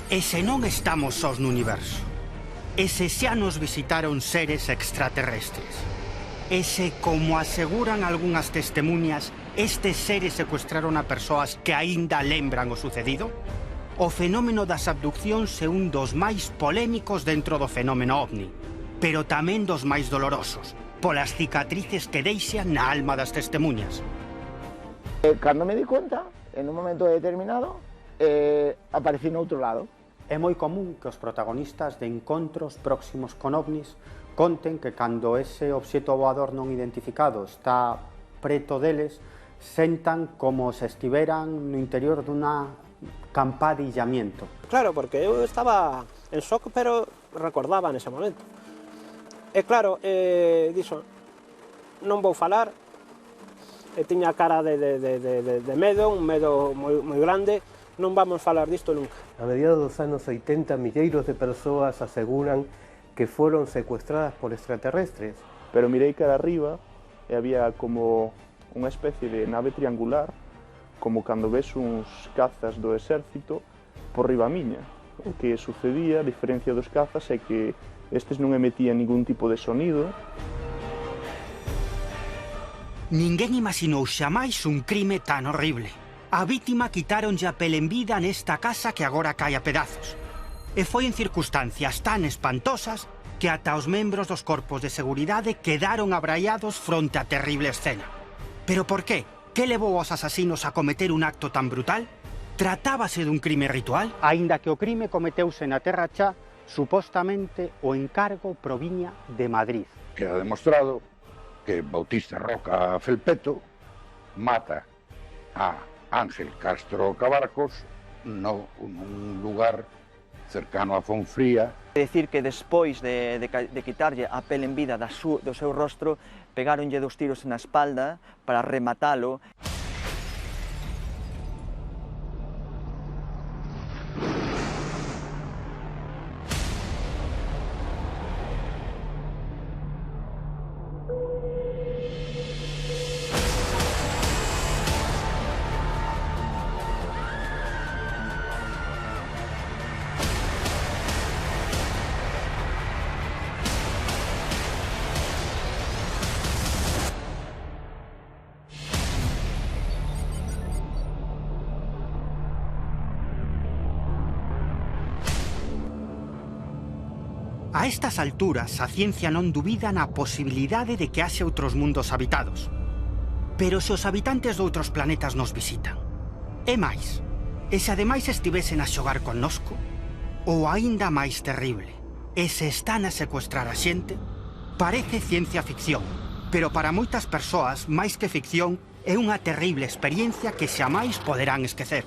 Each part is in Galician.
E se non estamos sós no universo? E se xa nos visitaron seres extraterrestres? E se, como aseguran algunhas testemunhas, estes seres secuestraron a persoas que aínda lembran o sucedido? O fenómeno das abduccións é un dos máis polémicos dentro do fenómeno ovni, pero tamén dos máis dolorosos, polas cicatrices que deixan na alma das testemunhas. Cando me di cuenta, en un momento determinado, aparecí no outro lado. É moi común que os protagonistas de encontros próximos con ovnis conten que cando ese obxecto voador non identificado está preto deles, sentan como se estiveran no interior dunha campa de illamiento. Claro, porque eu estaba en shock, pero recordaba nese momento. E claro, dixo, non vou falar, e tiña cara de medo, un medo moi grande, non vamos falar disto nunca. A mediados dos anos 80, milleiros de persoas aseguran que foron secuestradas por extraterrestres. Pero mirei cara arriba e había como unha especie de nave triangular, como cando ves uns cazas do exército por riba miña. O que sucedía, a diferencia dos cazas, é que estes non emitían ningún tipo de sonido. Ninguén imaginou xamais un crime tan horrible. A vítima quitáronlle a pel en vida nesta casa que agora cae a pedazos. E foi en circunstancias tan espantosas que ata os membros dos corpos de seguridade quedaron abraiados fronte á terrible escena. Pero por qué? Que levou aos asasinos a cometer un acto tan brutal? Tratábase dun crime ritual? Aínda que o crime cometeuse na Terra Chá, supostamente o encargo proviña de Madrid. Queda demostrado que Bautista Roca Felpeto mata a Ángel Castro Cabarcos nun lugar cercano a Fonfría. É dicir que despois de quitarlle a pel en vida do seu rostro, pegáronlle 2 tiros na espalda para rematalo. A estas alturas, a ciencia non dubida na posibilidade de que haxe outros mundos habitados. Pero se os habitantes de outros planetas nos visitan, é máis. E se ademais estivesen a xogar connosco, ou aínda máis terrible, e se están a secuestrar a xente, parece ciencia ficción, pero para moitas persoas, máis que ficción, é unha terrible experiencia que xamais poderán esquecer.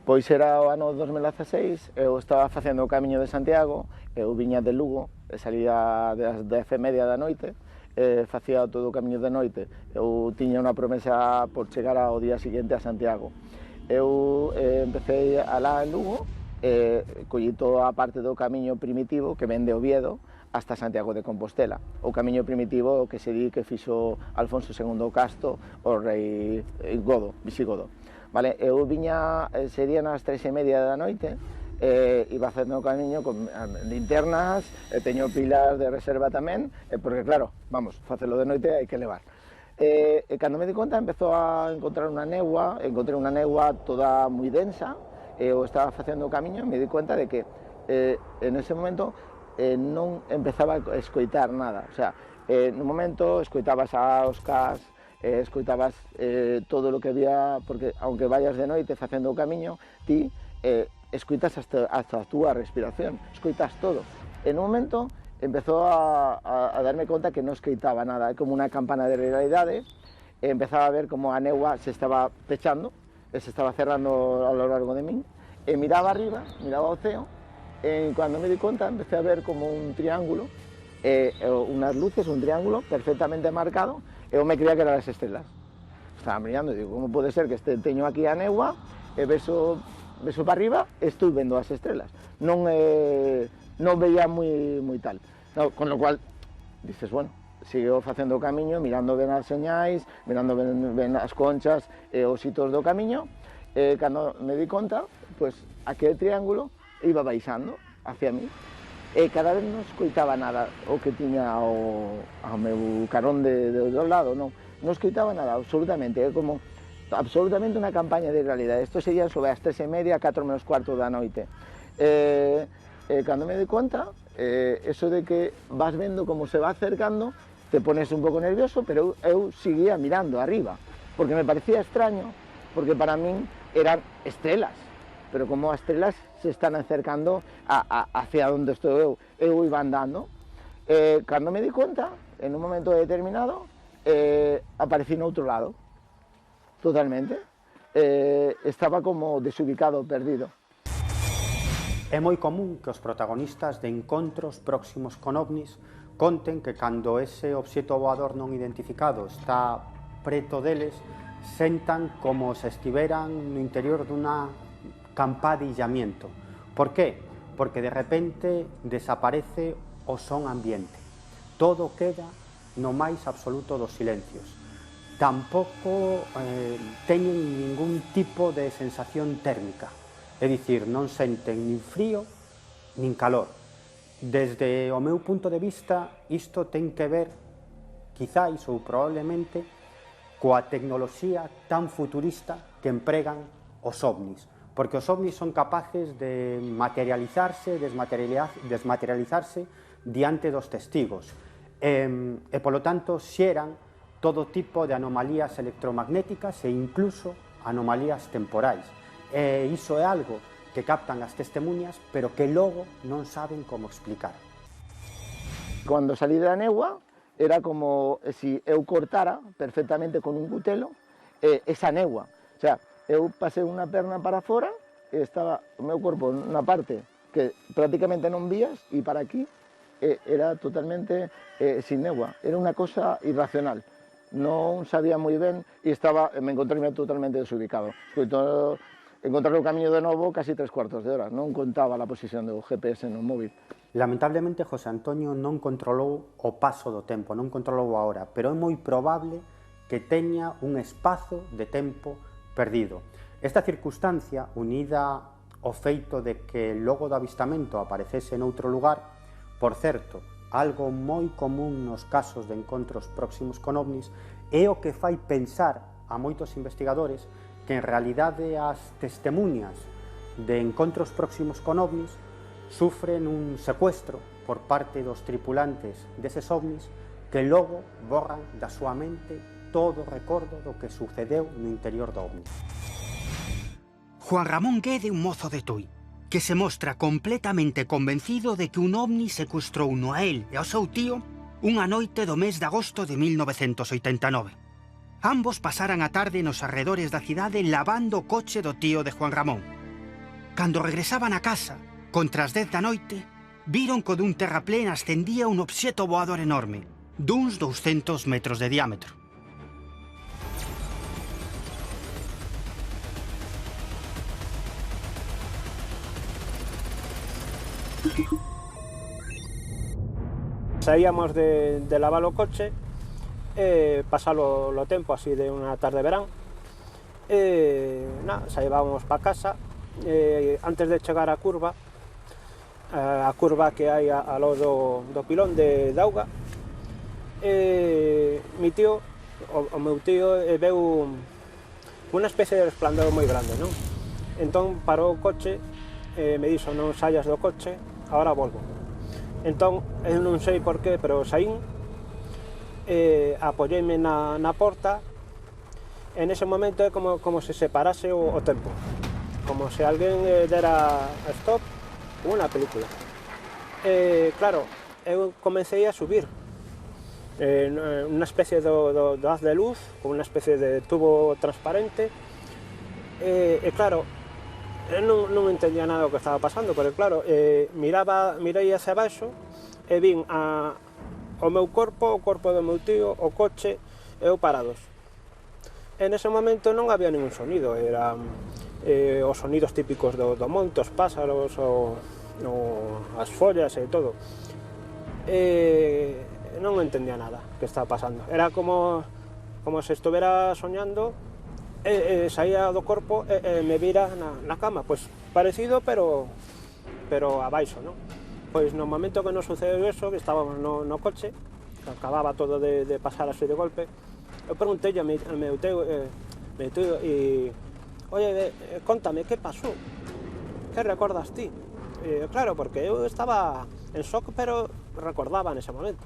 Pois era o ano 2016, eu estaba facendo o Camiño de Santiago, eu viña de Lugo, e salía das 10:30 da noite, facía todo o camiño de noite. Eu tiña unha promesa por chegar ao día seguinte a Santiago. Eu empecé alá en Lugo, collí toda a parte do camiño primitivo que ven de Oviedo hasta Santiago de Compostela. O camiño primitivo que se di que fixo Alfonso II Casto, o rei visigodo. Vale, eu viña, serían as 3:30 da noite, iba facendo o camiño con linternas, teño pilas de reserva tamén, porque claro, vamos, facelo de noite hai que levar. Cando me di conta, empezou a encontré unha negua toda moi densa, eu estaba facendo o camiño e me di conta de que en ese momento non empezaba a escoitar nada, o sea, no momento escoitabas aos cas, escoitabas todo o que había, porque aunque vayas de noite facendo o camiño, ti escoitas hasta a túa respiración, escoitas todo. En un momento empezou a darme conta que non escoitaba nada, é como unha campana de realidade, e empezaba a ver como a negua se estaba pechando, e se estaba cerrando a lo largo de min, e miraba arriba, miraba o ceo, e cando me di conta empecé a ver como un triángulo, unhas luces, un triángulo perfectamente marcado. Eu me creía que eran as estrelas. Estaba mirando e digo, como pode ser que teño aquí a negua e beso para arriba e estou vendo as estrelas. non veía moi tal. No, con lo cual, dices, bueno, sigo facendo o camiño, mirando ben as señais, mirando ben as conchas e os hitos do camiño, e cando me di conta, pois, aquele triángulo iba baixando hacia mí, e cada vez non escoitaba nada o que tiña ao meu carón do lado, non escoitaba nada, absolutamente, é como absolutamente unha campaña de realidade. Isto sería sobre as 3:30, 4 menos cuarto da noite. Cando me di conta, eso de que vas vendo como se va acercando, te pones un pouco nervioso, pero eu seguía mirando arriba, porque me parecía extraño, porque para min eran estrelas, pero como as estrelas se están acercando hacia onde estou eu iba andando. Cando me di conta, en un momento determinado, aparecí no outro lado, totalmente, estaba como desubicado, perdido. É moi común que os protagonistas de encontros próximos con ovnis conten que cando ese obxecto voador non identificado está preto deles, sentan como se estiveran no interior dunha campá de illamiento. Por qué? Porque de repente desaparece o son ambiente. Todo queda no máis absoluto dos silencios. Tampouco teñen ningún tipo de sensación térmica. É dicir, non senten nin frío, nin calor. Desde o meu punto de vista, isto ten que ver, quizáis ou probablemente, coa tecnoloxía tan futurista que empregan os ovnis. Porque os ovnis son capaces de materializarse, desmaterializarse diante dos testigos. E, polo tanto, xeran todo tipo de anomalías electromagnéticas e incluso anomalías temporais. E iso é algo que captan as testemunhas, pero que logo non saben como explicar. Cando salí da néboa, era como se eu cortara perfectamente con un cutelo esa néboa. O sea, eu pasei unha perna para fora e estaba o meu corpo na parte que prácticamente non vías e para aquí era totalmente sin néboa. Era unha cosa irracional. Non sabía moi ben e me encontrei totalmente desubicado. Encontrar o camiño de novo casi 3/4 de hora, non contaba a posición do GPS no móvil. Lamentablemente, José Antonio non controlou o paso do tempo, non controlou a hora, pero é moi probable que teña un espazo de tempo perdido. Esta circunstancia, unida ao feito de que logo do avistamento aparecese noutro lugar, por certo, algo moi común nos casos de encontros próximos con ovnis, é o que fai pensar a moitos investigadores que en realidade as testemunhas de encontros próximos con ovnis sufren un secuestro por parte dos tripulantes deses ovnis que logo borran da súa mente todo o recordo do que sucedeu no interior do ovni. Juan Ramón Guede, un mozo de Tui, que se mostra completamente convencido de que un ovni secuestrou no a él e ao seu tío unha noite do mes de agosto de 1989. Ambos pasaran a tarde nos arredores da cidade lavando o coche do tío de Juan Ramón. Cando regresaban a casa, contra as 10 da noite, viron que dun terraplén ascendía un obxecto voador enorme, duns 200 metros de diámetro. Saíamos de lavar o coche, pasalo o tempo así de unha tarde de verán, saíbamos para casa, antes de chegar á curva que hai ao lado do pilón de auga, mi tío, o meu tío, veu unha especie de resplandor moi grande, non? Entón parou o coche, me dixo, non saias do coche, agora volvo. Entón, eu non sei por qué, pero saín, apoyeime na porta, e nese momento é como se separase o tempo, como se alguén dera stop unha película. Claro, eu comecei a subir unha especie do haz de luz, con unha especie de tubo transparente, e claro, eu non entendía nada do que estaba pasando, porque claro, mirei hacia abaixo e vin o meu corpo, o corpo do meu tío, o coche e eu parados. En ese momento non había ningún sonido, eran os sonidos típicos do monte, os pásaros, as follas e todo. Non entendía nada que estaba pasando. Era como se estuvera soñando, saía do corpo e me vira na cama, pois parecido, pero abaixo, non? Pois no momento que nos sucedeu eso, que estábamos no coche, que acababa todo de pasar así de golpe, eu preguntei ao meu teu, e, oye, contame, que pasou? Que recordas ti? Claro, porque eu estaba en shock, pero recordaba nese momento.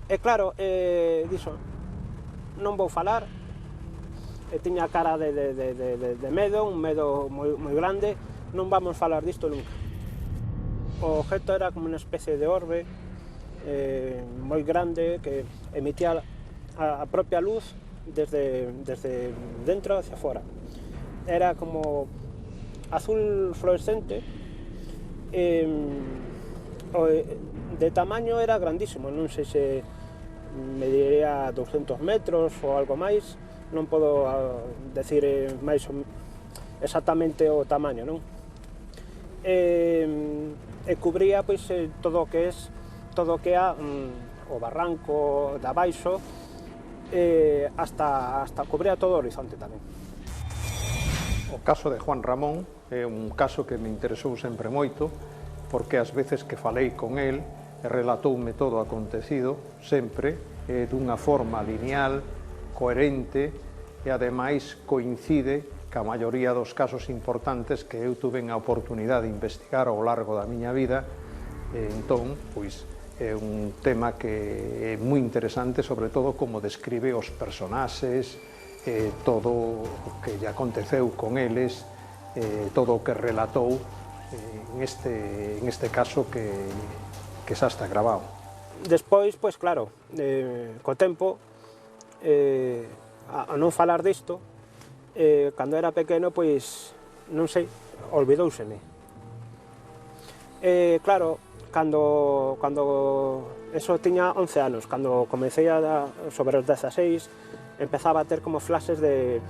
E claro, dixo, non vou falar, tiña cara de medo, un medo moi grande, non vamos falar disto nunca. O objeto era como unha especie de orbe moi grande que emitía a propia luz desde dentro hacia fora. Era como azul fluorescente, de tamaño era grandísimo, non sei se mediría 200 metros ou algo máis, non podo decir máis exactamente o tamaño, non? E cubría pois todo o que é o barranco de abaixo, hasta cubría todo o horizonte tamén. O caso de Juan Ramón é un caso que me interesou sempre moito, porque as veces que falei con el, relatoume todo o acontecido, sempre, dunha forma lineal, coherente, e ademais coincide ca maioría dos casos importantes que eu tuve a oportunidade de investigar ao largo da miña vida. Entón, pois, é un tema que é moi interesante, sobre todo como describe os personaxes, todo o que lle aconteceu con eles, todo o que relatou en este caso que xa está grabado. Despois, pois claro, co tempo, a non falar disto, cando era pequeno, pois, non sei, olvidouseme. Claro, cando eso tiña 11 anos, cando comecei sobre os 16, empezaba a ter como flashes de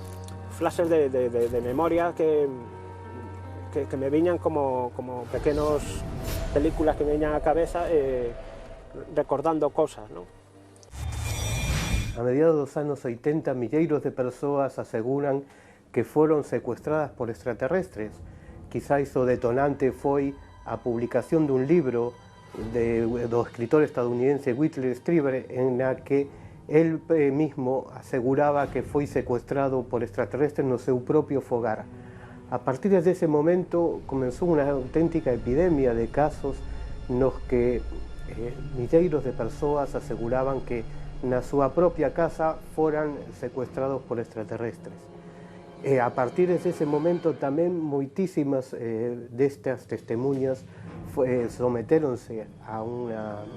memoria que me viñan como pequenos películas que me viñan á cabeza, recordando cosas, non? A mediados dos anos 80, milleiros de persoas aseguran que foron secuestradas por extraterrestres. Quizás o detonante foi a publicación dun libro do escritor estadounidense Whitley Strieber, en la que él mismo aseguraba que foi secuestrado por extraterrestres no seu propio fogar. A partir de ese momento comenzou unha auténtica epidemia de casos nos que milleiros de persoas aseguraban que na súa propia casa foran secuestrados por extraterrestres. A partir dese momento tamén moitísimas destas testemunhas sometéronse a unha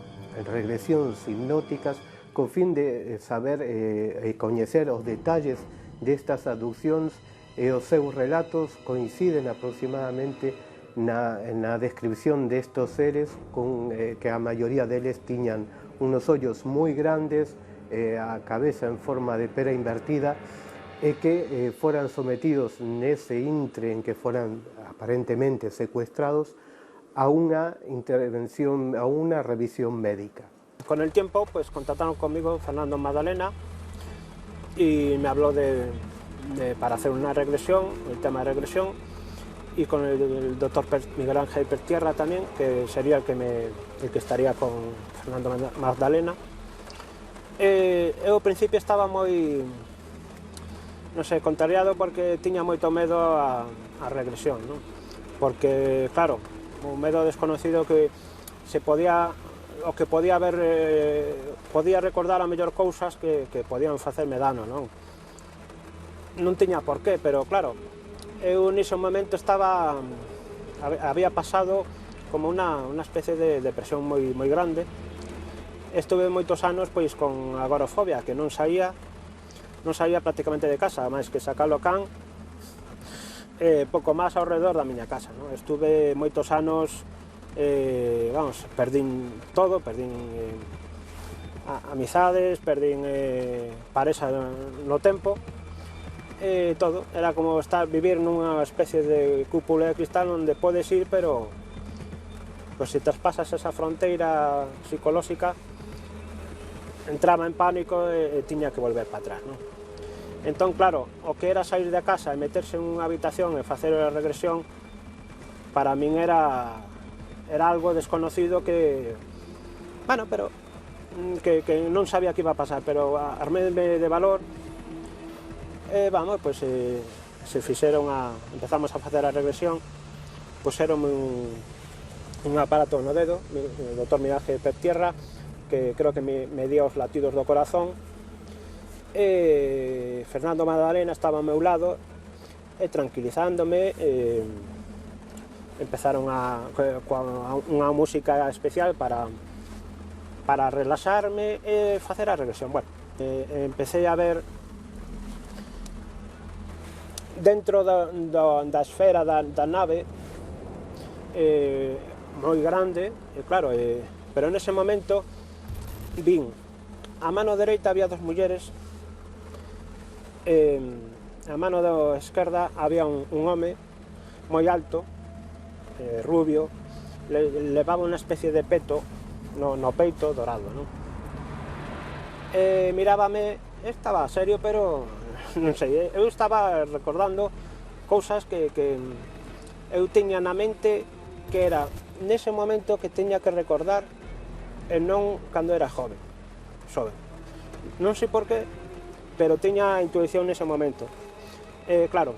regresións hipnóticas co fin de saber e coñecer os detalles destas abduccións, e os seus relatos coinciden aproximadamente na descripción destos seres, que a maioría deles tiñan unos ollos moi grandes, a cabeza en forma de pera invertida, e que foran sometidos nese intre en que foran aparentemente secuestrados a unha intervención, a unha revisión médica. Con el tiempo, pues contactaron conmigo Fernando Magdalena y me habló para hacer una regresión, el tema de regresión, y con el doctor Miguel Ángel Pertierra también, que sería el que estaría con Fernando Magdalena. Eu ao principio estaba moi, non sei, contrariado porque tiña moito medo a regresión, non? Porque, claro, un medo desconocido que podía recordar a mellor cousas que podían facerme dano, non? Non tiña por qué, pero claro, eu nese momento había pasado como unha especie de depresión moi grande. Estuve moitos anos pois con agorafobia, que non saía prácticamente de casa, máis que sacar o can, pouco máis ao redor da miña casa, non? Estuve moitos anos, perdín todo, perdín amizades, perdín paresa no tempo, todo, era como vivir nunha especie de cúpula de cristal onde podes ir, pero pues se traspasas esa fronteira psicolóxica, entraba en pánico e tiña que volver para atrás, non? Entón, claro, o que era sair de casa e meterse en unha habitación e facer a regresión, para min era algo desconocido que, bueno, pero que non sabía que iba a pasar, pero arméme de valor e, vamos, pues se fixeron empezamos a facer a regresión, puseron un aparato no dedo, o doctor Miraje Pertierra, que creo que medía os latidos do corazón, e Fernando Magdalena estaba ao meu lado e tranquilizándome, empezaron unha música especial para relaxarme e facer a regresión. Bueno, empecé a ver dentro da esfera da nave moi grande, claro, pero nese momento vin a mano dereita había dos mulleres, a mano da esquerda había un home moi alto, rubio, levaba unha especie de peto no peito dorado, non? Mirábame, estaba serio, pero non sei, eu estaba recordando cousas que eu tiña na mente, que era nese momento que tiña que recordar e non cando era xoven. Non sei por qué, pero tiña a intuición nese momento. Claro,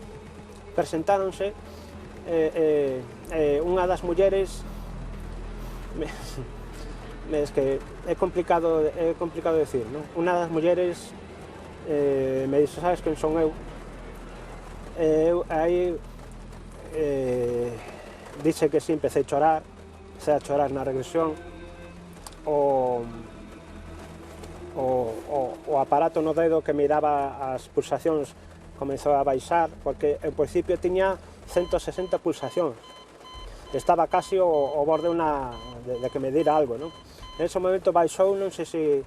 presentáronse, unha das mulleres, es que é complicado decir, non? Unha das mulleres me dixo, sabes quen son eu? Eu aí dixe que si, empecé a chorar na regresión. O aparato no dedo que miraba as pulsacións comezou a baixar, porque ao principio tiña 160 pulsacións, estaba casi ao borde de que me dira algo, non? En ese momento baixou, non sei se,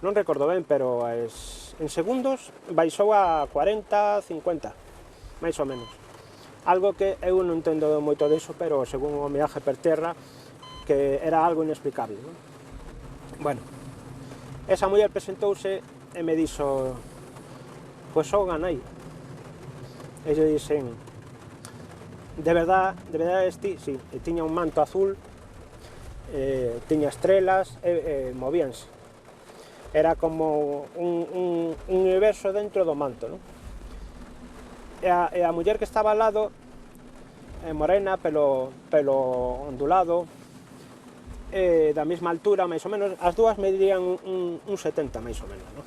non recordo ben, pero en segundos baixou a 40, 50, máis ou menos. Algo que eu non entendo moito diso, pero según o Miraje Pertierra, que era algo inexplicable, non? Bueno, esa muller presentouse e me dixo, pois sou ganai. E eu dixen, de verdade es ti? Sí, e tiña un manto azul, tiña estrelas e movíanse. Era como un universo dentro do manto, non? E a muller que estaba ao lado, morena, pelo ondulado, da mesma altura, máis ou menos, as dúas medirían un 70, máis ou menos, non?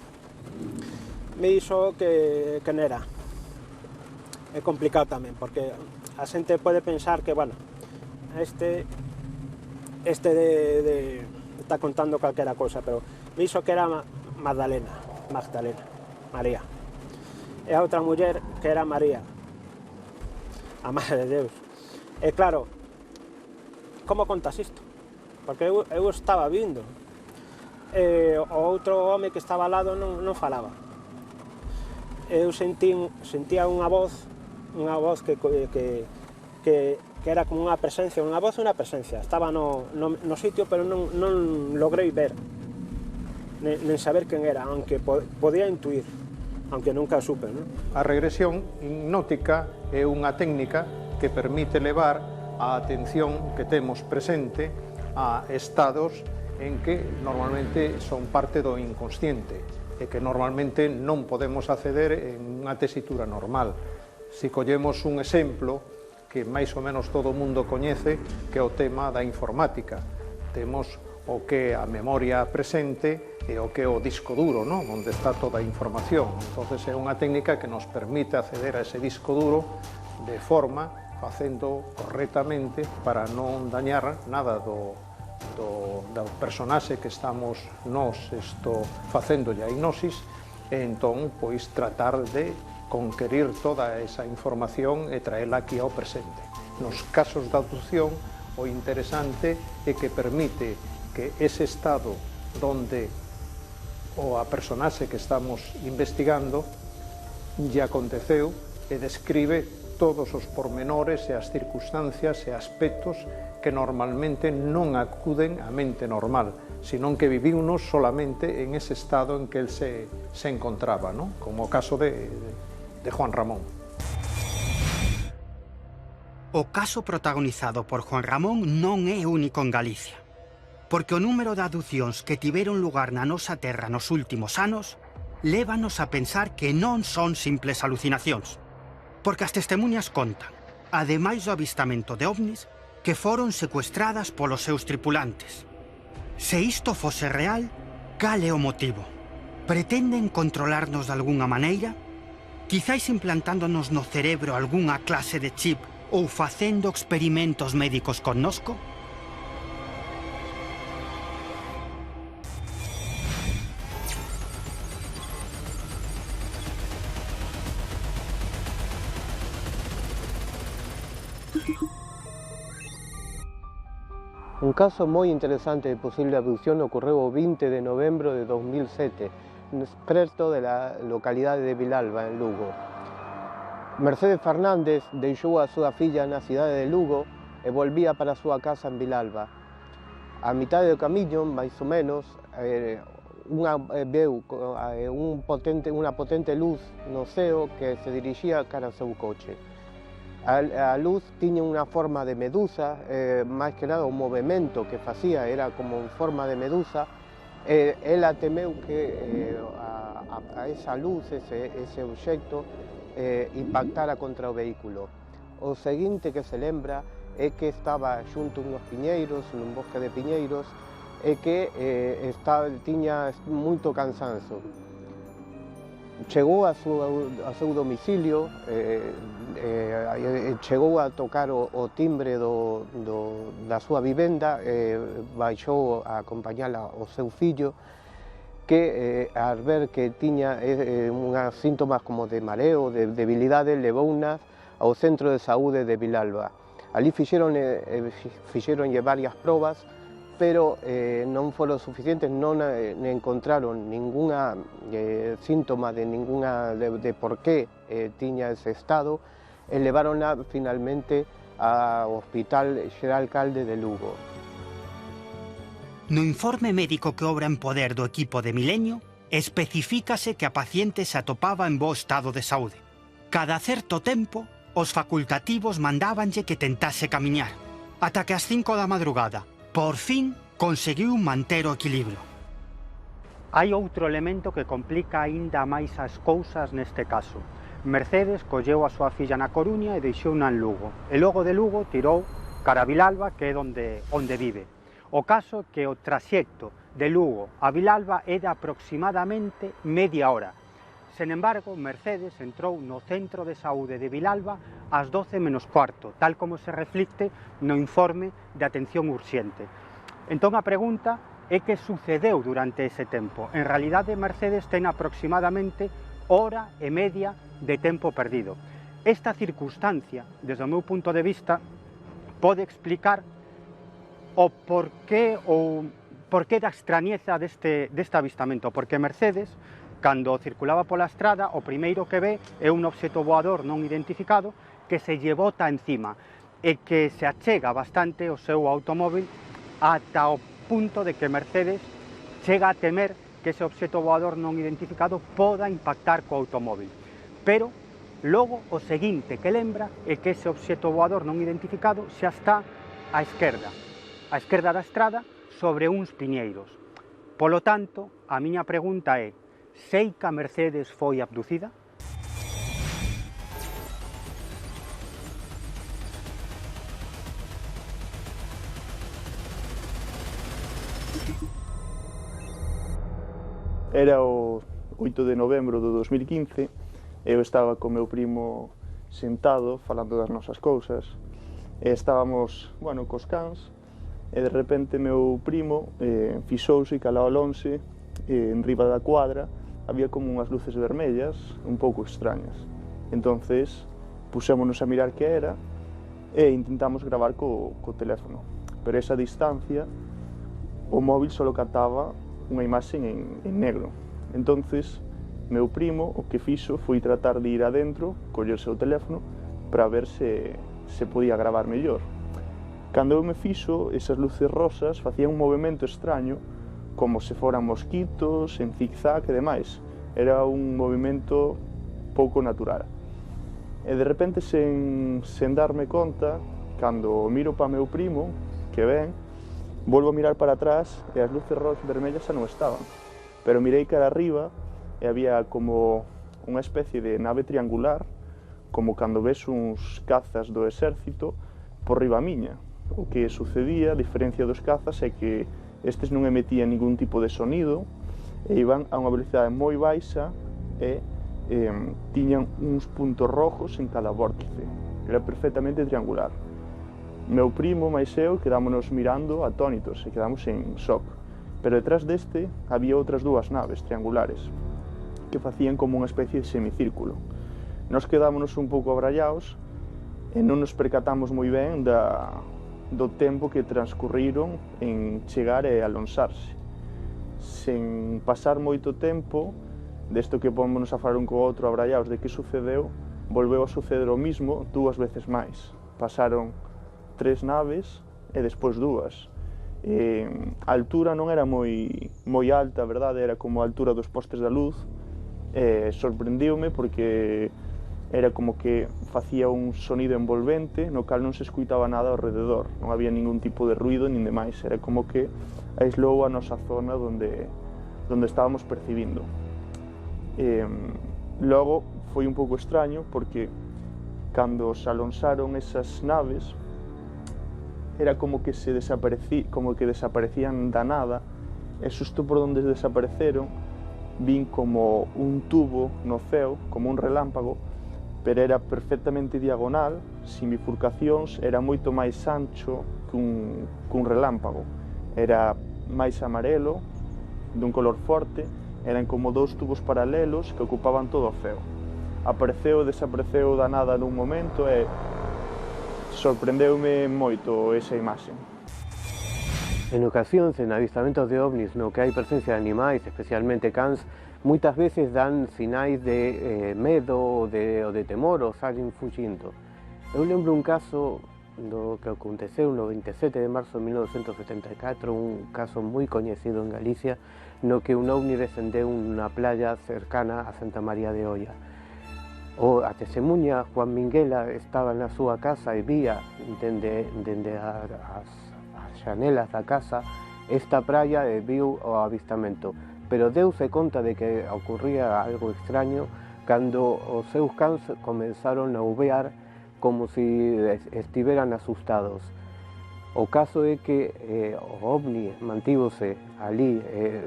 Me dixo que non era. É complicado tamén, porque a xente pode pensar que, bueno, este está contando calquera cousa, pero me dixo que era Magdalena, María. E a outra muller que era María, a Madre de Deus. E claro, como contas isto? Porque eu estaba vindo, o outro home que estaba ao lado non falaba. Eu sentía unha voz que era como unha presencia, unha voz e unha presencia. Estaba no sitio, pero non logrei ver, nen saber quen era, aunque podía intuir, aunque nunca supe, non? A regresión hipnótica é unha técnica que permite levar a atención que temos presente a estados en que normalmente son parte do inconsciente e que normalmente non podemos acceder en unha tesitura normal. Se collemos un exemplo que máis ou menos todo o mundo coñece, que é o tema da informática. Temos o que é a memoria presente e o que é o disco duro, non? Onde está toda a información. Entonces é unha técnica que nos permite acceder a ese disco duro de forma facendo correctamente para non dañar nada do personaxe que estamos nós facendo a hipnosis, e entón pois tratar de conquerir toda esa información e traela aquí ao presente. Nos casos de abducción, o interesante é que permite que ese estado donde a personaxe que estamos investigando lle aconteceu e describe todos os pormenores e as circunstancias e aspectos que normalmente non acuden á mente normal, senón que viviunos solamente en ese estado en que el se encontraba, ¿no? Como o caso de Juan Ramón. O caso protagonizado por Juan Ramón non é único en Galicia, porque o número de abducións que tiveron lugar na nosa terra nos últimos anos lévanos a pensar que non son simples alucinacións, porque as testemunhas contan, ademais do avistamento de ovnis, que foron secuestradas polos seus tripulantes. Se isto fose real, cal é o motivo? Pretenden controlarnos de algunha maneira? Quizáis implantándonos no cerebro algunha clase de chip ou facendo experimentos médicos connosco? Un caso moi interesante de posible abducción ocorreu o 20 de novembro de 2007, preto de la localidade de Vilalba, en Lugo. Mercedes Fernández deixou a súa filla na cidade de Lugo e volvía para a súa casa en Vilalba. A mitad do camiño, máis ou menos, veu unha potente luz no ceo que se dirixía cara ao seu coche. A luz tiña unha forma de medusa, máis que nada o movimento que facía era como en forma de medusa, e ela temeu que a esa luz, ese obxecto, impactara contra o vehículo. O seguinte que se lembra é que estaba xunto uns piñeiros, nun bosque de piñeiros, e que tiña moito cansanzo. Chegou ao seu domicilio, chegou a tocar o timbre da súa vivenda, baixou a acompañala ao seu fillo, que al ver que tiña unhas síntomas como de mareo, de debilidade, levouna ao centro de saúde de Vilalba. Ali fixeronlle varias probas, pero non foron suficientes, non encontraron ninguna síntoma de por qué tiña ese estado, e leváronla finalmente ao Hospital Xeral Calde de Lugo. No informe médico que obra en poder do equipo de Milenio, especifícase que a paciente se atopaba en bo estado de saúde. Cada certo tempo, os facultativos mandábanlle que tentase camiñar, ata que ás 5 da madrugada, por fin, conseguiu manter o equilibrio. Hai outro elemento que complica aínda máis as cousas neste caso. Mercedes colleu a súa filla na Coruña e deixouna en Lugo. E logo de Lugo tirou cara a Vilalba, que é onde vive. O caso é que o traxecto de Lugo a Vilalba é de aproximadamente media hora. Sen embargo, Mercedes entrou no centro de saúde de Vilalba ás 12 menos cuarto, tal como se reflicte no informe de atención urxente. Entón a pregunta é que sucedeu durante ese tempo. En realidade, Mercedes ten aproximadamente hora e media de tempo perdido. Esta circunstancia, desde o meu punto de vista, pode explicar o porqué da extrañeza deste avistamento, porque Mercedes, cando circulaba pola estrada, o primeiro que ve é un obxecto voador non identificado que se lle bota encima e que se achega bastante o seu automóvil ata o punto de que Mercedes chega a temer que ese obxecto voador non identificado poda impactar co automóvil. Pero logo o seguinte que lembra é que ese obxecto voador non identificado xa está á esquerda da estrada, sobre uns piñeiros. Polo tanto, a miña pregunta é: sei que a Mercedes foi abducida? Era o 8 de novembro do 2015, eu estaba co meu primo sentado, falando das nosas cousas, e estábamos, cos cans, e de repente meu primo fixouse que ao lonxe, en riba da cuadra, había como unhas luces vermellas, un pouco extrañas. Entonces, pusémonos a mirar que era, e intentamos gravar co teléfono. Pero esa distancia, o móvil só captaba unha imaxe en negro. Entonces, meu primo o que fixo foi tratar de ir adentro, collerse o teléfono, para ver se podía gravar mellor. Cando eu me fixo, esas luces rosas facían un movimento extraño, como se foran mosquitos, en zigzag e demais. Era un movimento pouco natural. E de repente, sen darme conta, cando miro para meu primo, que ven, volvo a mirar para atrás e as luces vermellas xa non estaban. Pero mirei cara arriba e había como unha especie de nave triangular, como cando ves uns cazas do exército por riba miña. O que sucedía, a diferencia dos cazas, é que estes non emitían ningún tipo de sonido e iban a unha velocidade moi baixa e tiñan uns puntos rojos en cada vórtice. Era perfectamente triangular. Meu primo máis eu quedámonos mirando atónitos e quedamos en shock. Pero detrás deste había outras dúas naves triangulares que facían como unha especie de semicírculo. Nos quedámonos un pouco abrallados e non nos percatamos moi ben do tempo que transcurriron en chegar e alonsarse. Sen pasar moito tempo, desto que pómonos a falar un co outro abrallados de que sucedeu, volveu a suceder o mismo 2 veces máis. Pasaron 3 naves e despois 2. A altura non era moi alta, a verdade, era como a altura dos postes da luz. Sorprendiume porque era como que facía un sonido envolvente no cal non se escuitaba nada ao rededor, non había ningún tipo de ruido nin demais, era como que aislou a nosa zona onde estábamos percibindo. Logo foi un pouco extraño porque cando se alonsaron esas naves era como que desaparecían da nada e xusto por onde desapareceron vin como un tubo no ceo, como un relámpago, pero era perfectamente diagonal, sin bifurcacións, era moito máis ancho cun relámpago. Era máis amarelo, dun color forte, eran como 2 tubos paralelos que ocupaban todo o ceo. Apareceu e desapareceu da nada nun momento e sorprendeume moito esa imaxe. En ocasións, en avistamentos de ovnis no que hai presencia de animais, especialmente cans, moitas veces dan sinais de medo ou de temor ou salen fuxindo. Eu lembro un caso do que aconteceu no 27 de marzo de 1974, un caso moi coñecido en Galicia, no que un ovni descendeu unha playa cercana a Santa María de Oia. A testemunha Juan Minguela estaba na súa casa e vía dende as xanelas da casa esta praia e viu o avistamento, pero deuse conta de que ocurría algo extraño cando os seus cans comenzaron a uvear como se estiveran asustados. O caso é que o ovni mantívose ali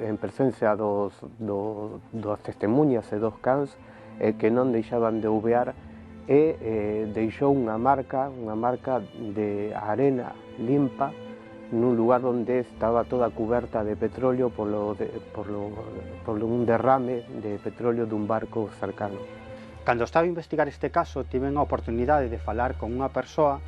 en presencia das testemunhas e dos cans que non deixaban de uvear e deixou unha marca de arena limpa nun lugar onde estaba toda cuberta de petróleo por un derrame de petróleo dun barco cercano. Cando estaba a investigar este caso, tiven a oportunidade de falar con unha persoa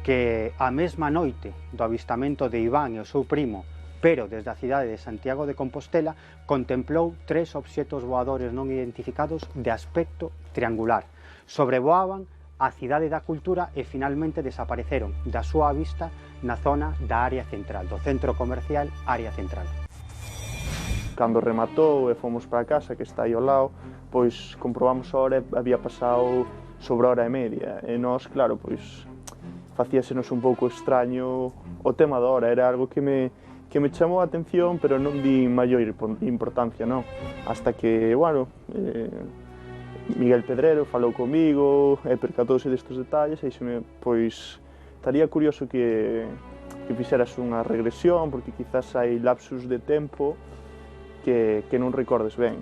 que a mesma noite do avistamento de Iván e o seu primo, pero desde a cidade de Santiago de Compostela, contemplou 3 obxectos voadores non identificados de aspecto triangular. Sobrevoaban a cidade da cultura e finalmente desapareceron da súa vista na zona da área central, do centro comercial área central. Cando rematou e fomos para casa, que está aí ao lado, pois comprobamos a hora e había pasado sobre a hora e media. E nós, claro, pois facíasenos un pouco extraño o tema da hora, era algo que me chamou a atención, pero non di maior importancia, non? Hasta que, bueno, Miguel Pedrero falou comigo e percatouse destes detalles e dixeme, pois, estaría curioso que fixeras unha regresión, porque quizás hai lapsus de tempo que non recordes ben.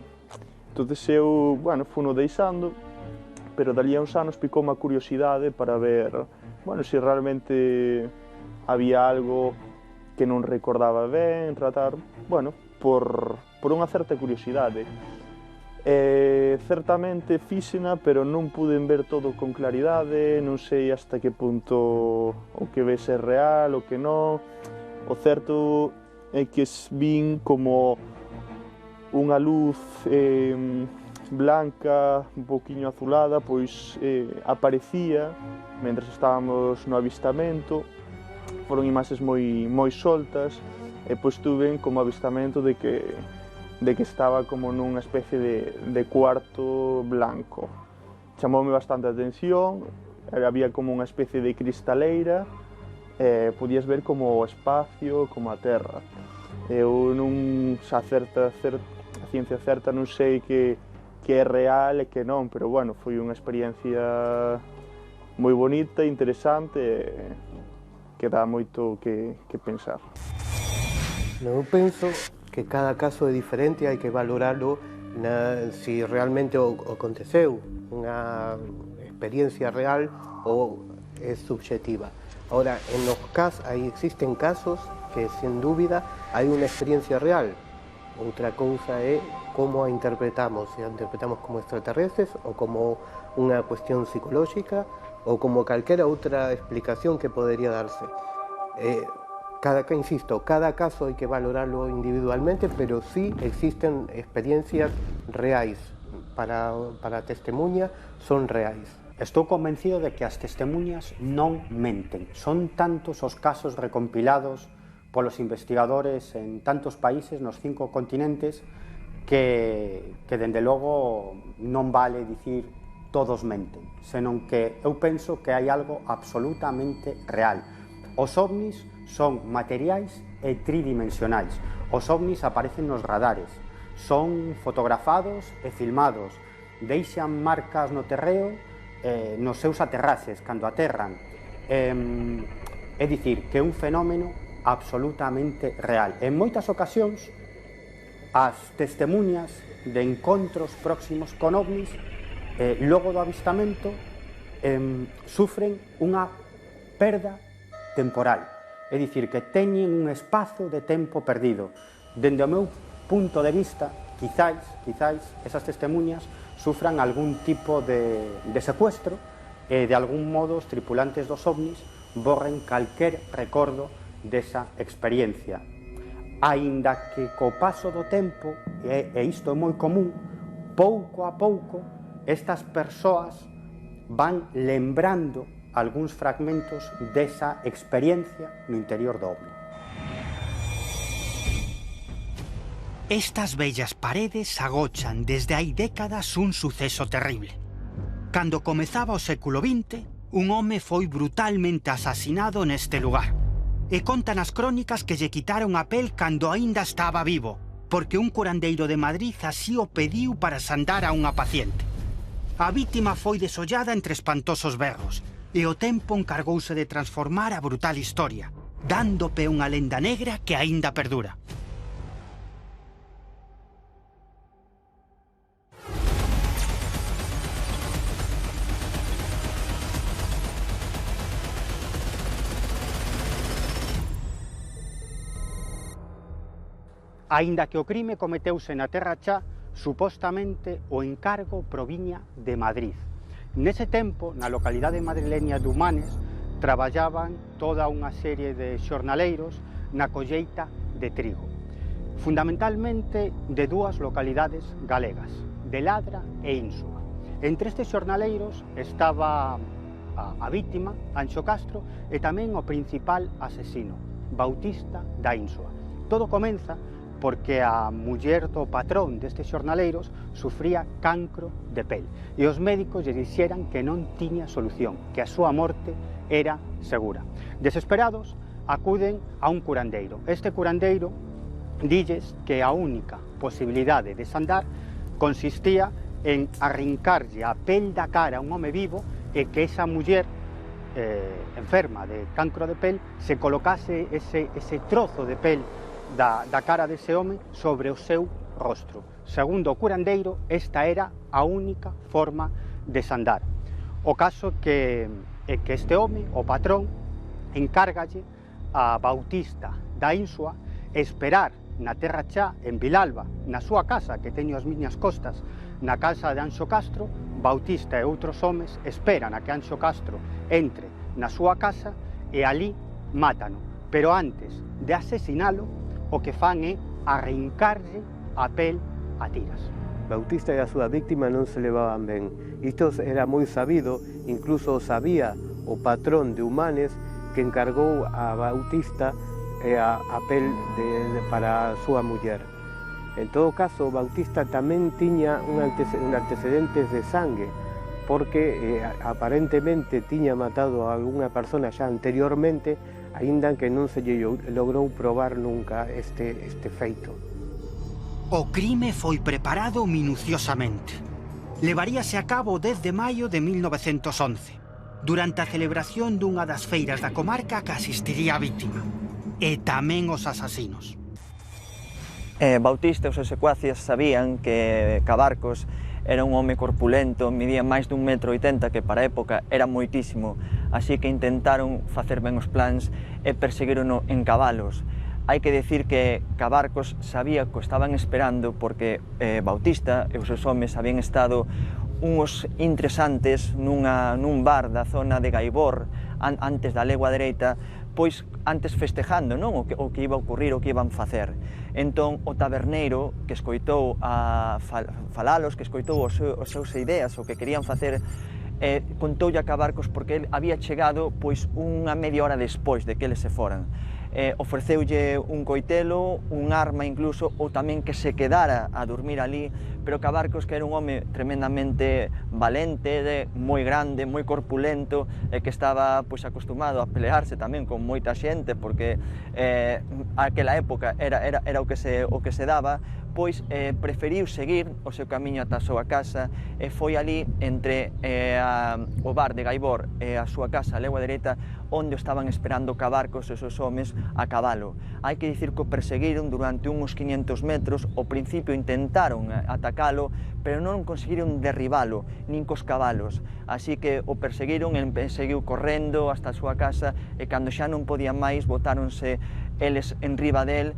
Entón eu, bueno, funo deixando, pero dali a uns anos picou unha curiosidade para ver, bueno, se realmente había algo que non recordaba ben, tratar, bueno, por unha certa curiosidade. Certamente fíxena, pero non puden ver todo con claridade, non sei hasta que punto o que ves é real, o que non. O certo é que vin como unha luz blanca, un pouquiño azulada, pois aparecía mentre estábamos no avistamento foron imaxes moi soltas, e pois tuve como avistamento de que estaba como nunha especie de cuarto blanco. Chamoume bastante a atención, había como unha especie de cristaleira, podías ver como o espacio, como a terra. Eu non xa a ciencia certa non sei que é real e que non, pero bueno, foi unha experiencia moi bonita, interesante, que dá moito que pensar. Eu penso que cada caso é diferente, hai que valoralo si realmente aconteceu, unha experiencia real ou é subjetiva. Ahora, existen casos que, sin dúbida, hai unha experiencia real. Outra cousa é como a interpretamos, se a interpretamos como extraterrestres ou como unha cuestión psicolóxica ou como calquera outra explicación que podería darse. Insisto, cada caso hai que valorarlo individualmente, pero sí existen experiencias reais para a testemunha, son reais. Estou convencido de que as testemunhas non menten. Son tantos os casos recompilados polos investigadores en tantos países nos 5 continentes que dende logo non vale dicir todos menten, senón que eu penso que hai algo absolutamente real. Os ovnis son materiais e tridimensionais. Os ovnis aparecen nos radares, son fotografados e filmados, deixan marcas no terreo nos seus aterraxes cando aterran. É dicir, que é un fenómeno absolutamente real. En moitas ocasións, as testemunhas de encontros próximos con ovnis, logo do avistamento, sufren unha perda temporal. É dicir, que teñen un espazo de tempo perdido. Dende o meu punto de vista, quizáis esas testemunhas sufran algún tipo de secuestro e de algún modo os tripulantes dos ovnis borren calquer recordo desa experiencia. Aínda que co paso do tempo, e isto é moi común, pouco a pouco estas persoas van lembrando algúns fragmentos desa experiencia no interior do ovni. Estas bellas paredes agochan desde hai décadas un suceso terrible. Cando comezaba o século XX, un home foi brutalmente asasinado neste lugar. E contan as crónicas que lle quitaron a pel cando aínda estaba vivo, porque un curandeiro de Madrid así o pediu para sandar a unha paciente. A vítima foi desollada entre espantosos berros, e o tempo encargouse de transformar a brutal historia, dando pé a unha lenda negra que aínda perdura. Aínda que o crime cometeuse na Terra Chá, supostamente o encargo proviña de Madrid. Nese tempo, na localidade madrileña de Humanes, traballaban toda unha serie de xornaleiros na colleita de trigo. Fundamentalmente de dúas localidades galegas, de Ladra e Insua. Entre estes xornaleiros estaba a vítima, Anxo Castro, e tamén o principal asesino, Bautista da Insua. Todo comeza porque a muller do patrón destes xornaleiros sufría cancro de pel e os médicos lle dixeran que non tiña solución, que a súa morte era segura. Desesperados, acuden a un curandeiro. Este curandeiro dilles que a única posibilidade de sandar consistía en arrincarlle a pel da cara a un home vivo e que esa muller enferma de cancro de pel se colocase ese trozo de pel da cara dese home sobre o seu rostro. Segundo o curandeiro, esta era a única forma de sandar. O caso é que este home, o patrón, encárgalle a Bautista da Insua esperar na Terra Chá, en Vilalba, na súa casa, que teño as miñas costas, na casa de Anxo Castro. Bautista e outros homes esperan a que Anxo Castro entre na súa casa e ali mátano. Pero antes de asesinalo, o que fan é arrincarlle a pel a tiras. Bautista e a súa víctima non se levaban ben. Isto era moi sabido, incluso sabía o patrón de Humanes que encargou a Bautista a pel para a súa muller. En todo caso, Bautista tamén tiña un antecedentes de sangue, porque aparentemente tiña matado a alguna persona xa anteriormente, aínda que non se lle logrou probar nunca este feito. O crime foi preparado minuciosamente. Levaríase a cabo desde maio de 1911, durante a celebración dunha das feiras da comarca que asistiría a víctima, e tamén os asasinos. Bautista e os seus secuaces sabían que Cabarcos era un home corpulento, midía máis dun 1,80 m, que para a época era moitísimo, así que intentaron facer ben os plans e perseguirono en cabalos. Hai que decir que Cabarcos sabía que o estaban esperando porque Bautista e os seus homes habían estado uns interesantes nun bar da zona de Gaibor, antes da legua dereita, pois antes festejando, non? O que iba a ocurrir, o que iban facer. Entón, o taberneiro que escoitou a falalos, que escoitou os seus ideas, o que querían facer, contoulle a Cabarcos porque ele había chegado pois unha media hora despois de que eles se foran. Ofreceulle un coitelo, un arma incluso, ou tamén que se quedara a dormir ali, pero Cabarcos, que era un home tremendamente valente, moi grande, moi corpulento, e que estaba pois acostumado a pelearse tamén con moita xente, porque aquela época era o que se daba, pois preferiu seguir o seu camiño ata a súa casa e foi ali entre o bar de Gaibor e a súa casa a legua dereita, onde estaban esperando Cabarcos e os seus homes a cabalo. Hai que dicir que o perseguiron durante uns 500 metros, ao principio intentaron atacalo, pero non conseguiron derribalo, nin cos cabalos, así que o perseguiron, el seguiu correndo hasta a súa casa e cando xa non podían máis, botáronse eles en riba del,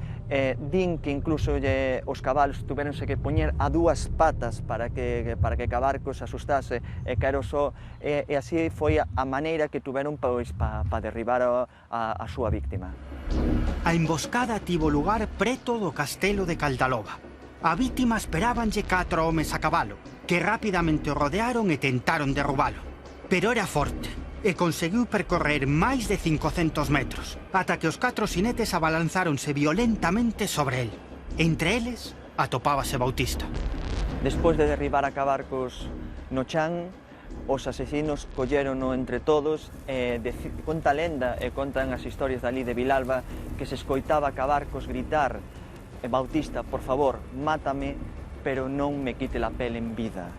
din que incluso os cabalos tuveronse que poñer a dúas patas para que Cabarcos se asustase e caero só, e así foi a maneira que tuveron para derribar a súa víctima. A emboscada tivo lugar preto do castelo de Caldaloba. A víctima esperábanlle 4 homes a cabalo, que rapidamente o rodearon e tentaron derrubalo. Pero era forte, e conseguiu percorrer máis de 500 metros, ata que os 4 xinetes abalanzáronse violentamente sobre el. Entre eles, atopábase Bautista. Despois de derribar a Cabarcos no chan, os asesinos collérono entre todos, conta a lenda e contan as historias dali de Vilalba que se escoitaba a Cabarcos gritar: Bautista, por favor, mátame, pero non me quite la pele en vida.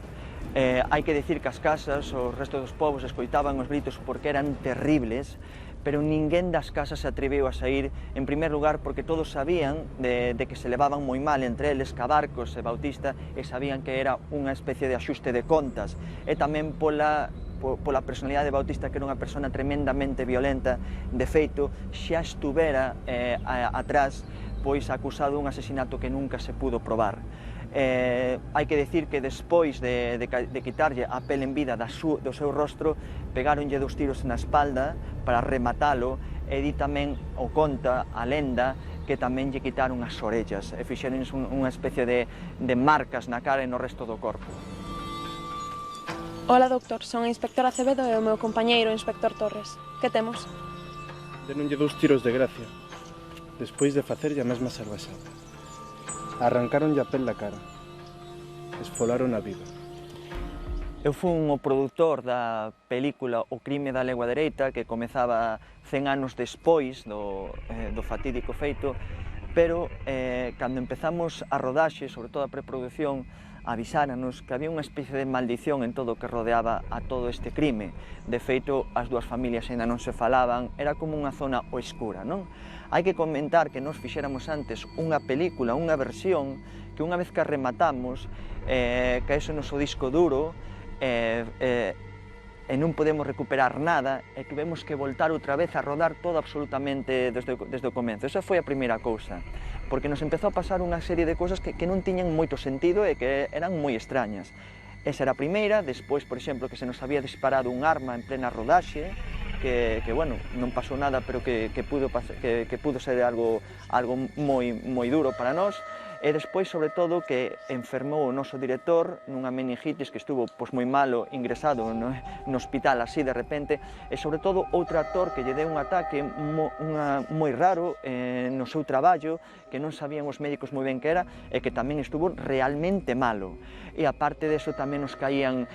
Hai que decir que as casas, os restos dos povos escoitaban os gritos porque eran terribles, pero ninguén das casas se atreviu a sair, en primer lugar porque todos sabían de que se levaban moi mal entre eles, Cabarcos e Bautista, e sabían que era unha especie de axuste de contas, e tamén pola personalidade de Bautista, que era unha persona tremendamente violenta. De feito, xa estuvera atrás pois acusado dun asesinato que nunca se pudo probar. Hai que decir que despois de quitarlle a pele en vida do seu rostro, pegáronlle 2 tiros na espalda para rematalo, e di tamén o conta a lenda que tamén lle quitaron as orellas e fixeron unha especie de marcas na cara e no resto do corpo. Ola, doctor, son a inspectora Acevedo e o meu compañeiro, o inspector Torres. Que temos? Denonlle 2 tiros de gracia, despois de facerlle a mesma salvasada. Arrancaronlle a pel da cara, esfolaron a viva. Eu fui o produtor da película O crime da legua dereita, que comezaba 100 anos despois do fatídico feito, pero cando empezamos a rodaxe, sobre todo a preproducción, avisáranos que había unha especie de maldición en todo o que rodeaba a todo este crime. De feito, as 2 familias ainda non se falaban, era como unha zona oscura, non? Hai que comentar que nos fixéramos antes unha película, unha versión, que unha vez que a rematamos, caese o noso disco duro, e non podemos recuperar nada, e tivemos que voltar outra vez a rodar todo absolutamente desde o comezo. Esa foi a primeira cousa, porque nos empezou a pasar unha serie de cousas que non tiñan moito sentido e que eran moi extrañas. Esa era a primeira. Despois, por exemplo, que se nos había disparado un arma en plena rodaxe, que bueno, non pasou nada, pero que pudo ser algo moi duro para nós. E despois, sobre todo, que enfermou o noso director nunha meningitis que estuvo moi malo, ingresado no hospital así de repente, e sobre todo outro actor que lle deu un ataque moi raro no seu traballo, que non sabían os médicos moi ben que era, e que tamén estuvo realmente malo. E aparte deso tamén nos caían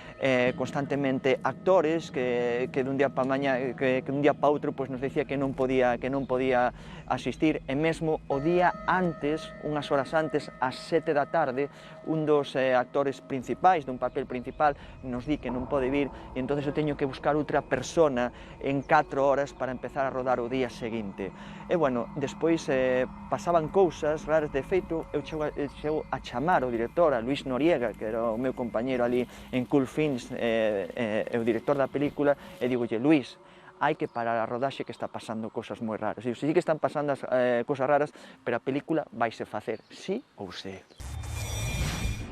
constantemente actores que dun día para mañá, que un día para outro nos decía que non podía asistir, e mesmo o día antes, unhas horas antes, ás 7 da tarde, un dos actores principais, dun papel principal, nos di que non pode vir, e entón eu teño que buscar outra persona en 4 horas para empezar a rodar o día seguinte. E, bueno, despois pasaban cousas raras. De feito, eu chego a chamar o director, a Luis Noriega, que era o meu compañeiro ali en Cool Films, o director da película, e digolle: Luis, hai que parar a rodaxe, que está pasando cosas moi raras. E sí que están pasando cosas raras, pero a película vaise facer, sí ou sí.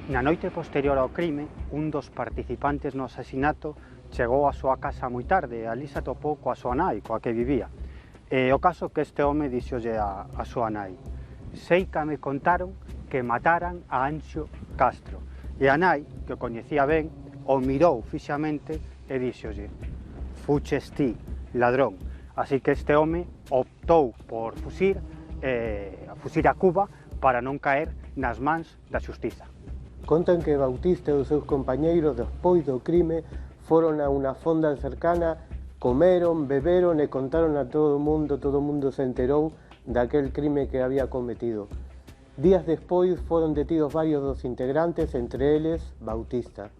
Na noite posterior ao crime, un dos participantes no asesinato chegou á súa casa moi tarde e ali se atopou coa súa nai, coa que vivía. E o caso que este home dixolle a súa nai: sei que me contaron que mataran a Anxo Castro. E a nai, que o coñecía ben, o mirou fixamente e dixolle: fuches ti, ladrón. Así que este home optou por fuxir a Cuba para non caer nas mans da xustiza. Contan que Bautista e os seus compañeiros, despois do crime, foron a unha fonda cercana, comeron, beberon e contaron a todo o mundo se enterou daquel crime que había cometido. Días despois foron detidos varios dos integrantes, entre eles Bautista.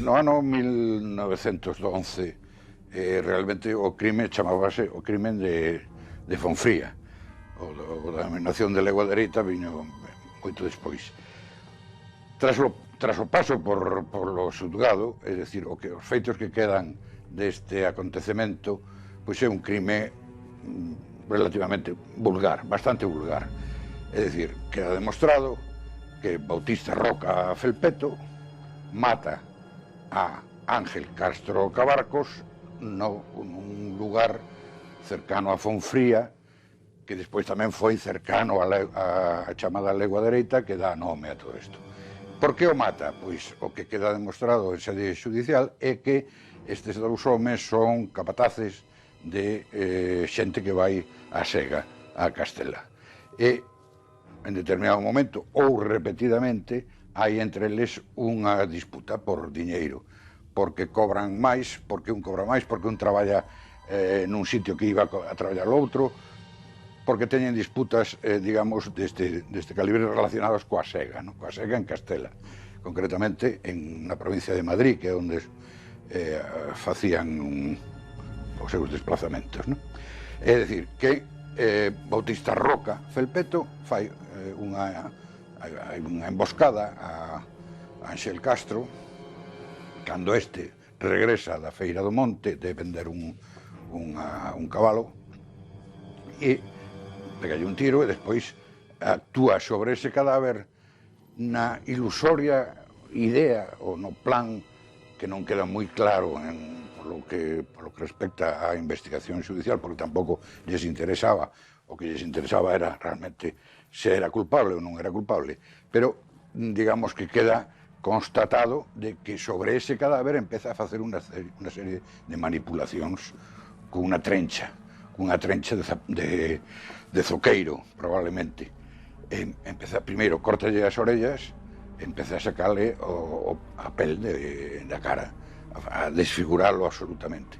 No ano 1911, realmente o crime chamábase o crimen de Fonfría. O da denominación de Legua Dereita viño moito despois. Tras o paso por lo xulgado, é dicir, os feitos que quedan deste acontecemento, pois é un crime relativamente vulgar, bastante vulgar. É dicir, queda demostrado que Bautista Roca Felpeto mata a Ángel Castro Cabarcos nun lugar cercano a Fonfría, que despois tamén foi cercano a chamada Legua Dereita, que dá nome a todo isto. Por que o mata? Pois o que queda demostrado en sede xudicial é que estes dous homes son capataces de xente que vai a Sega, a Castela. E, en determinado momento, ou repetidamente, hai entre eles unha disputa por diñeiro, porque cobran máis, porque un cobra máis, porque un traballa nun sitio que iba a traballar outro, porque teñen disputas, digamos, deste calibre relacionados coa Sega, coa Sega en Castela, concretamente na provincia de Madrid, que é onde facían os seus desplazamentos. É dicir, que Bautista Roca Felpeto fai unha emboscada a Ángel Castro, cando este regresa da Feira do Monte de vender un cabalo, e pegalle un tiro e despois actúa sobre ese cadáver na ilusoria idea ou no plan que non queda moi claro polo que respecta á investigación xudicial, porque tampouco lles interesaba. O que lles interesaba era realmente se era culpable ou non era culpable, pero digamos que queda constatado de que sobre ese cadáver empeza a facer unha serie de manipulacións cunha trencha de zoqueiro, probablemente. Empeza primeiro, córtalle as orellas, empeza a sacarle a pel da cara, a desfiguralo absolutamente.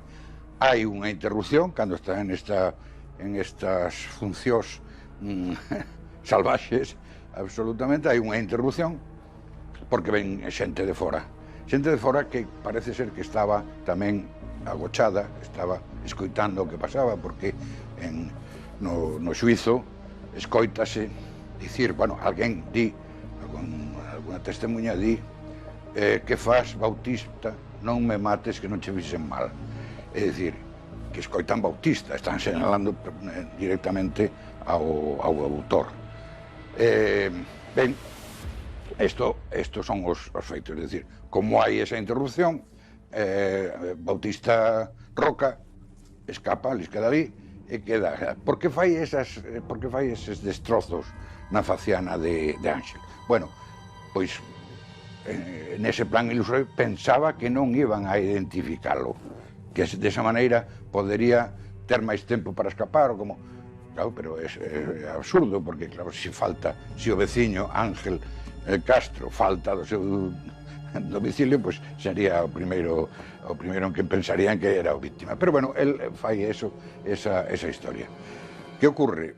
Hai unha interrupción, cando está en estas funcións salvaxes, absolutamente, hai unha interrupción, porque ven xente de fora que parece ser que estaba tamén agochada, estaba escoitando o que pasaba, porque no xuizo escoítase dicir, bueno, alguén di, alguna testemunha di, que faz, Bautista, non me mates que non che fixen mal. É dicir, que escoitan Bautista, están señalando directamente ao autor. Ben, estos son os feitos, é dicir, como hai esa interrupción, Bautista Roca escapa, les queda ali, e queda. Por que fai eses destrozos na faciana de Ángel. Bueno, pois nese plan ilusorio pensaba que non iban a identificalo, que desa maneira podería ter máis tempo para escapar, ou como... Claro, pero é absurdo, porque, claro, se o veciño Ángel Castro falta do seu domicilio, pois sería o primeiro en que pensarían que era o víctima. Pero, bueno, el fai esa historia. Que ocorre?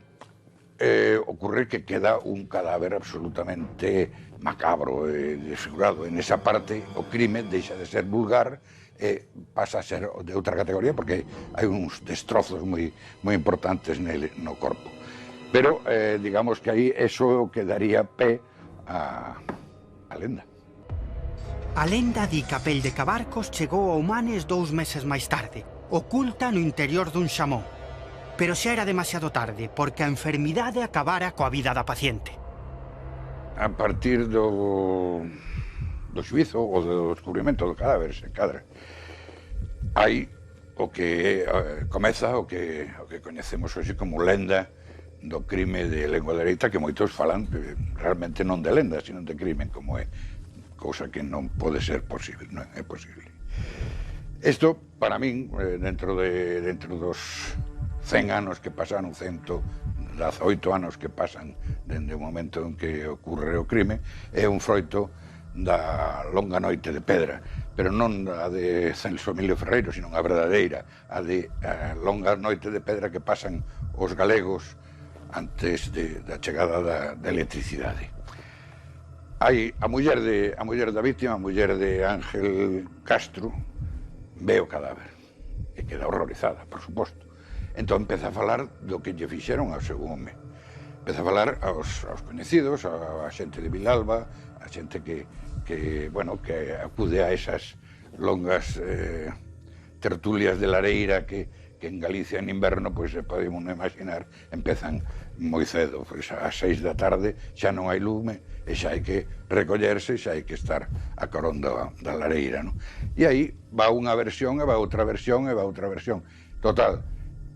Ocurre que queda un cadáver absolutamente macabro e desfigurado. En esa parte, o crime deixa de ser vulgar e pasa a ser de outra categoría, porque hai uns destrozos moi importantes nele, no corpo. Pero, digamos que aí eso que daría pé a lenda. A lenda di que a pel de Cabarcos chegou a Humanes 2 meses máis tarde, oculta no interior dun xamón. Pero xa era demasiado tarde, porque a enfermidade acabara coa vida da paciente. A partir do xuízo ou do descubrimento do cadáver, se cadra, hai o que comeza o que coñecemos hoxe como lenda do crime de lengua dereita, que moitos falan realmente non de lenda, sino de crimen, como é, cousa que non pode ser posible, non é posible. Isto, para min, dentro dos 100 anos que pasaron, 118 anos que pasan dende o momento en que ocorre o crime, é un froito da longa noite de Pedra, pero non a de Celso Emilio Ferreiro, sino a verdadeira, a de longa noite de Pedra que pasan os galegos antes da chegada da electricidade. Hai a muller da víctima, a muller de Ángel Castro, ve o cadáver e queda horrorizada, por suposto. Entón empeza a falar do que lle fixeron ao seu home. Empeza a falar aos coñecidos, a xente de Vilalba, a xente que acude a esas longas tertulias de lareira que en Galicia en inverno, pois podemos imaginar, empezan moi cedo, pois ás 6 da tarde xa non hai lume e xa hai que recollerse, xa hai que estar a carón da lareira, non? E aí va unha versión, e va outra versión, e va outra versión. Total,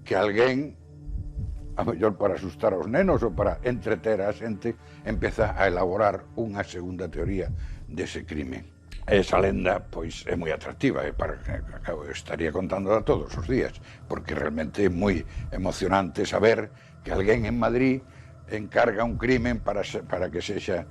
que alguén, a mellor para asustar aos nenos ou para entreter a xente, empeza a elaborar unha segunda teoría dese crime. Esa lenda, pois, é moi atractiva, para que estaría contando todos os días, porque realmente é moi emocionante saber que alguén en Madrid encarga un crimen para que sexa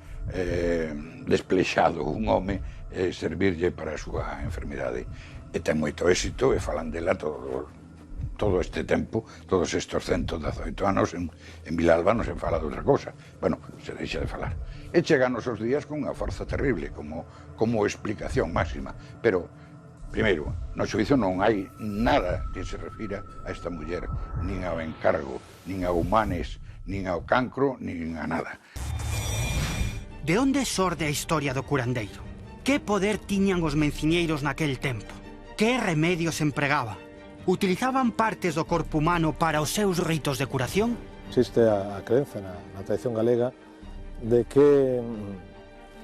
desplexado un home e servirlle para a súa enfermidade. E ten moito éxito, e falan dela todo este tempo, todos estes 118 anos, en Vilalba non se fala de outra cosa. Bueno, se deixa de falar. E chegan os días con unha forza terrible, como explicación máxima. Pero, primeiro, no xuízo non hai nada que se refira a esta muller, nin ao encargo, nin a Humanes, nin ao cancro, nin a nada. De onde xorde a historia do curandeiro? Que poder tiñan os menciñeiros naquel tempo? Que remedios empregaba? Utilizaban partes do corpo humano para os seus ritos de curación? Existe a creencia na tradición galega de que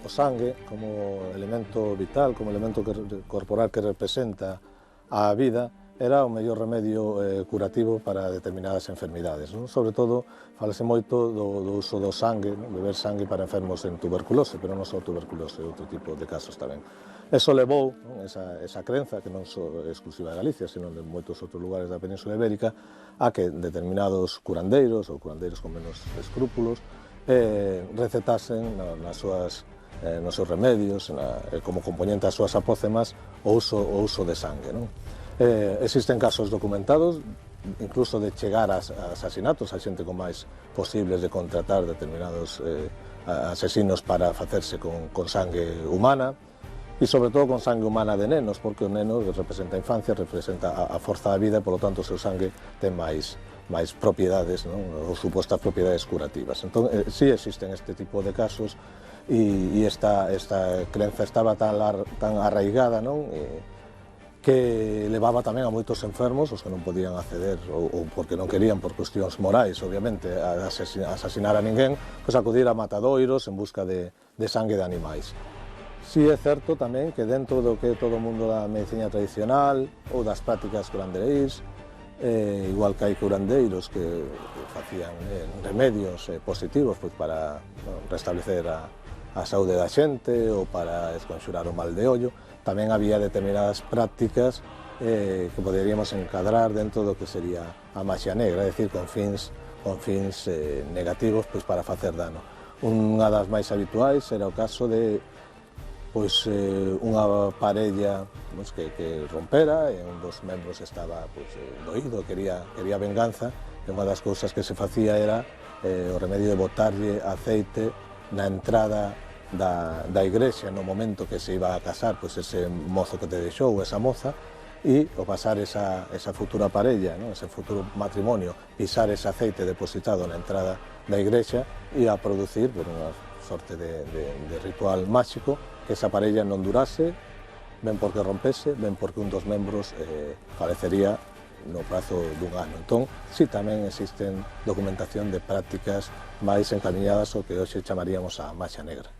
o sangue, como elemento vital, como elemento corporal que representa a vida, era o mellor remedio curativo para determinadas enfermidades. Sobre todo, falase moito do uso do sangue, beber sangue para enfermos en tuberculose, pero non só tuberculose, outro tipo de casos tamén. Eso levou, esa crenza, que non só exclusiva de Galicia, sino de moitos outros lugares da Península Ibérica, a que determinados curandeiros, ou curandeiros con menos escrúpulos, recetasen nos seus remedios, como componente das súas apócemas, o uso de sangue. Existen casos documentados, incluso de chegar a asasinatos, a xente con máis posibles de contratar determinados asesinos para facerse con sangue humana, e sobre todo con sangue humana de nenos, porque o neno representa a infancia, representa a forza da vida, e polo tanto o seu sangue ten máis propiedades, ou supostas propiedades curativas. Entón, sí existen este tipo de casos, e esta crenza estaba tan arraigada, que levaba tamén a moitos enfermos, os que non podían acceder, ou porque non querían, por cuestións morais, obviamente, a asasinar a ninguén, pois acudir a matadoiros en busca de sangue de animais. Si é certo tamén que dentro do que todo o mundo da medicina tradicional ou das prácticas curandereís, igual que hai curandeiros que facían remedios positivos pois, para restablecer a saúde da xente ou para esconxurar o mal de ollo, tamén había determinadas prácticas que poderíamos encadrar dentro do que sería a maxia negra, é dicir, con fins negativos pois, para facer dano. Unha das máis habituais era o caso de pois, unha parella pois, que rompera e un dos membros estaba pois, doído, quería venganza, e unha das cousas que se facía era o remedio de botarlle aceite na entrada da igrexa no momento que se iba a casar pois, ese mozo que te deixou, esa moza, e ao pasar esa futura parella, ¿no? Ese futuro matrimonio, pisar ese aceite depositado na entrada da igrexa e a producir por unha sorte de ritual máxico que esa parella non durase, ben porque rompese, ben porque un dos membros falecería no prazo dun ano. Entón, si tamén existen documentación de prácticas máis encaminhadas ao que hoxe chamaríamos a maxia negra.